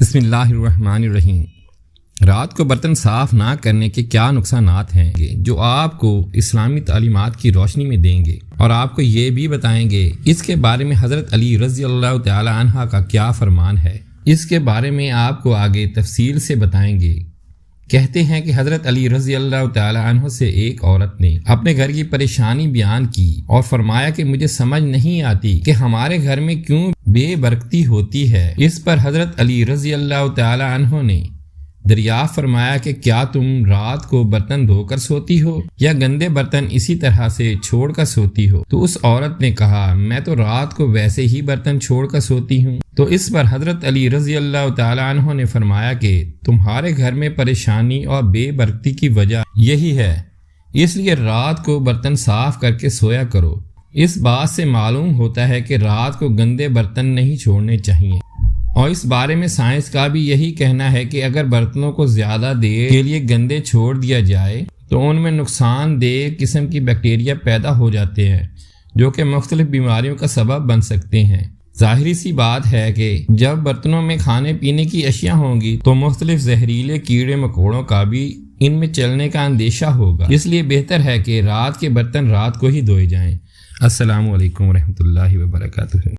بسم اللہ الرحمن الرحیم۔ رات کو برتن صاف نہ کرنے کے کیا نقصانات ہیں جو آپ کو اسلامی تعلیمات کی روشنی میں دیں گے، اور آپ کو یہ بھی بتائیں گے اس کے بارے میں حضرت علی رضی اللہ تعالی عنہ کا کیا فرمان ہے۔ اس کے بارے میں آپ کو آگے تفصیل سے بتائیں گے۔ کہتے ہیں کہ حضرت علی رضی اللہ تعالی عنہ سے ایک عورت نے اپنے گھر کی پریشانی بیان کی اور فرمایا کہ مجھے سمجھ نہیں آتی کہ ہمارے گھر میں کیوں بے برکتی ہوتی ہے۔ اس پر حضرت علی رضی اللہ تعالی عنہ نے دریافت فرمایا کہ کیا تم رات کو برتن دھو کر سوتی ہو یا گندے برتن اسی طرح سے چھوڑ کر سوتی ہو؟ تو اس عورت نے کہا میں تو رات کو ویسے ہی برتن چھوڑ کر سوتی ہوں۔ تو اس پر حضرت علی رضی اللہ تعالی عنہ نے فرمایا کہ تمہارے گھر میں پریشانی اور بے برکتی کی وجہ یہی ہے، اس لیے رات کو برتن صاف کر کے سویا کرو۔ اس بات سے معلوم ہوتا ہے کہ رات کو گندے برتن نہیں چھوڑنے چاہیے، اور اس بارے میں سائنس کا بھی یہی کہنا ہے کہ اگر برتنوں کو زیادہ دیر کے لیے گندے چھوڑ دیا جائے تو ان میں نقصان دہ قسم کی بیکٹیریا پیدا ہو جاتے ہیں جو کہ مختلف بیماریوں کا سبب بن سکتے ہیں۔ ظاہری سی بات ہے کہ جب برتنوں میں کھانے پینے کی اشیاء ہوں گی تو مختلف زہریلے کیڑے مکوڑوں کا بھی ان میں چلنے کا اندیشہ ہوگا، اس لیے بہتر ہے کہ رات کے برتن رات کو ہی دھوئے جائیں۔ السلام علیکم ورحمۃ اللہ وبرکاتہ۔